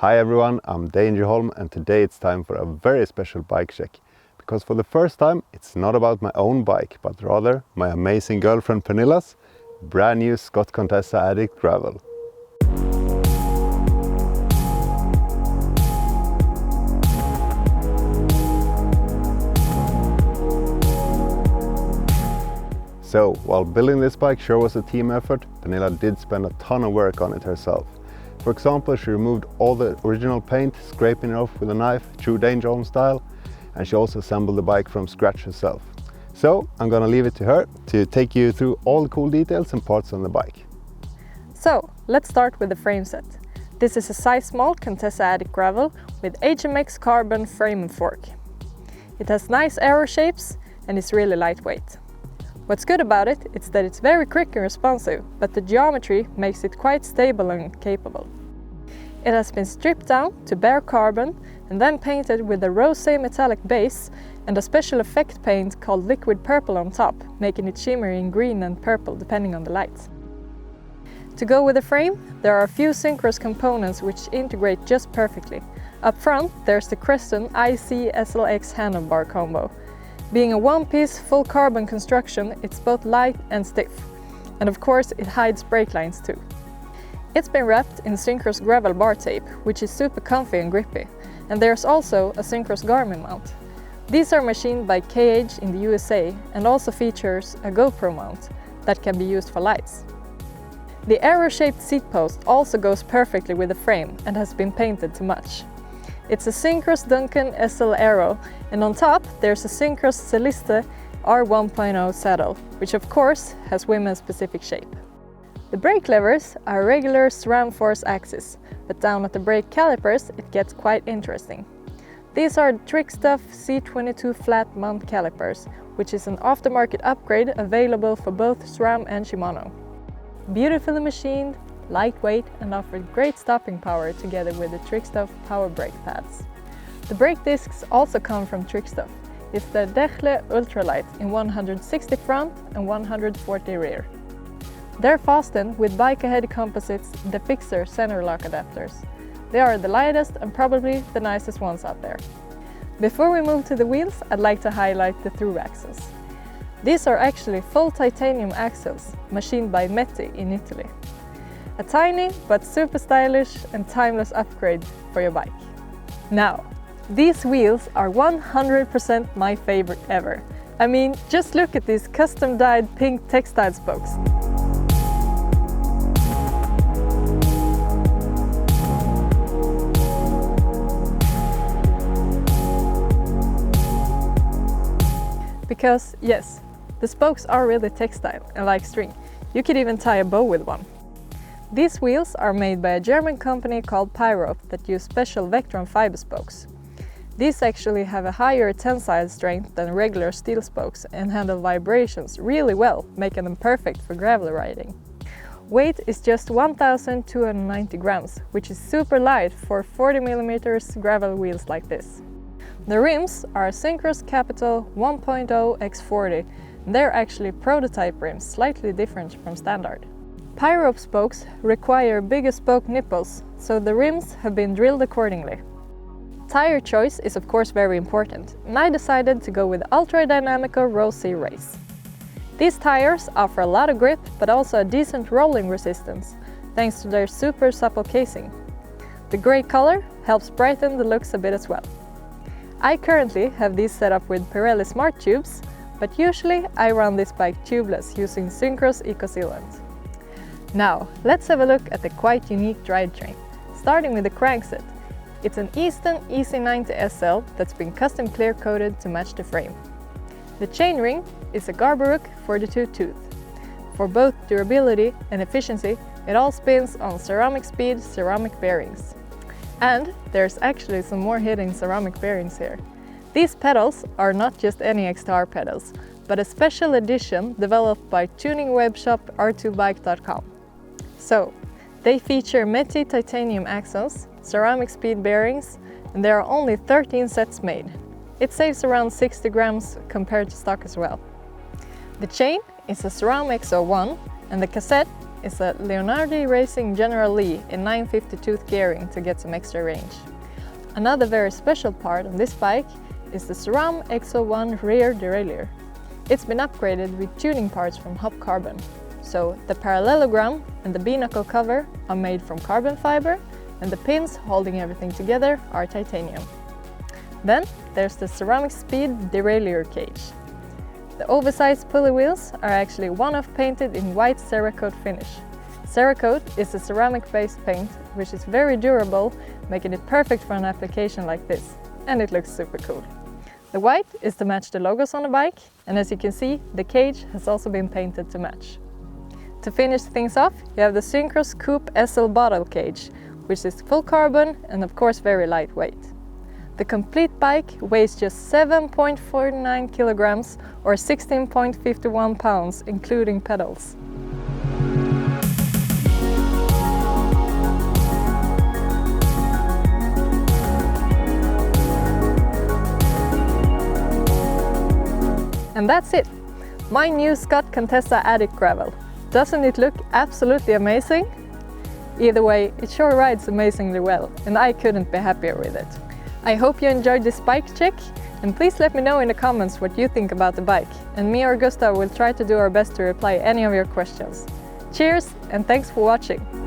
Hi everyone, I'm Dangerholm and today it's time for a very special bike check. Because for the first time it's not about my own bike, but rather my amazing girlfriend Pernilla's brand new SCOTT Contessa Addict Gravel. So, while building this bike sure was a team effort, Pernilla did spend a ton of work on it herself. For example, she removed all the original paint, scraping it off with a knife, true Dangerholm style, and she also assembled the bike from scratch herself. So, I'm gonna leave it to her to take you through all the cool details and parts on the bike. So, let's start with the frame set. This is a size small Contessa Addict Gravel with HMX carbon frame and fork. It has nice arrow shapes and is really lightweight. What's good about it is that it's very quick and responsive, but the geometry makes it quite stable and capable. It has been stripped down to bare carbon and then painted with a rosé metallic base and a special effect paint called liquid purple on top, making it shimmery in green and purple depending on the light. To go with the frame, there are a few synchronous components which integrate just perfectly. Up front, there's the Creston IC SLX handlebar combo. Being a one-piece full carbon construction, it's both light and stiff. And of course, it hides brake lines too. It's been wrapped in synchronous gravel bar tape, which is super comfy and grippy. And there's also a synchronous Garmin mount. These are machined by KH in the USA and also features a GoPro mount that can be used for lights. The arrow-shaped seat post also goes perfectly with the frame and has been painted to match. It's a synchronous Duncan SL Arrow, and on top there's a synchronous Celeste R1.0 saddle, which of course has women's specific shape. The brake levers are a regular SRAM force axis, but down at the brake calipers it gets quite interesting. These are Trickstuff C22 flat mount calipers, which is an aftermarket upgrade available for both SRAM and Shimano. Beautifully machined, lightweight and offered great stopping power together with the Trickstuff power brake pads. The brake discs also come from Trickstuff. It's the Dechle Ultralight in 160 front and 140 rear. They're fastened with Bike Ahead Composites the Fixer center lock adapters. They are the lightest and probably the nicest ones out there. Before we move to the wheels, I'd like to highlight the through axles. These are actually full titanium axles machined by Metti in Italy. A tiny but super stylish and timeless upgrade for your bike. Now, these wheels are 100% my favorite ever. I mean, just look at these custom dyed pink textile spokes. Because yes, the spokes are really textile and like string. You could even tie a bow with one. These wheels are made by a German company called Pyrope that use special Vectron fiber spokes. These actually have a higher tensile strength than regular steel spokes and handle vibrations really well, making them perfect for gravel riding. Weight is just 1,290 grams, which is super light for 40mm gravel wheels like this. The rims are synchronous Capital 1.0 X40, and they're actually prototype rims, slightly different from standard. Pyrope spokes require bigger spoke nipples, so the rims have been drilled accordingly. Tire choice is of course very important, and I decided to go with Ultra Dynamico Rosé Race. These tires offer a lot of grip, but also a decent rolling resistance, thanks to their super supple casing. The grey color helps brighten the looks a bit as well. I currently have these set up with Pirelli Smart Tubes, but usually I run this bike tubeless using synchronous eco-sealant. Now, let's have a look at the quite unique drivetrain, starting with the crankset. It's an Easton EC90 SL that's been custom clear coated to match the frame. The chainring is a Garberhook 42 tooth. For both durability and efficiency, it all spins on ceramic speed ceramic bearings. And there's actually some more hidden ceramic bearings here. These pedals are not just any XTR pedals, but a special edition developed by tuning webshop r2bike.com. So, they feature Metti titanium axles, ceramic speed bearings, and there are only 13 sets made. It saves around 60 grams compared to stock as well. The chain is a SRAM X01 and the cassette is a Leonardi Racing General Lee in 950 tooth gearing to get some extra range. Another very special part on this bike is the SRAM X01 rear derailleur. It's been upgraded with tuning parts from Hop Carbon. So the parallelogram and the B-knuckle cover are made from carbon fiber, and the pins holding everything together are titanium. Then there's the ceramic speed derailleur cage. The oversized pulley wheels are actually one-off painted in white Cerakote finish. Cerakote is a ceramic-based paint which is very durable, making it perfect for an application like this, and it looks super cool. The white is to match the logos on the bike, and as you can see, the cage has also been painted to match. To finish things off, you have the Synchros Coupe SL bottle cage, which is full carbon and of course very lightweight. The complete bike weighs just 7.49 kilograms or 16.51 pounds, including pedals. And that's it! My new SCOTT Contessa Addict Gravel. Doesn't it look absolutely amazing? Either way, it sure rides amazingly well, and I couldn't be happier with it. I hope you enjoyed this bike check, and please let me know in the comments what you think about the bike, and me or Gustav will try to do our best to reply any of your questions. Cheers, and thanks for watching!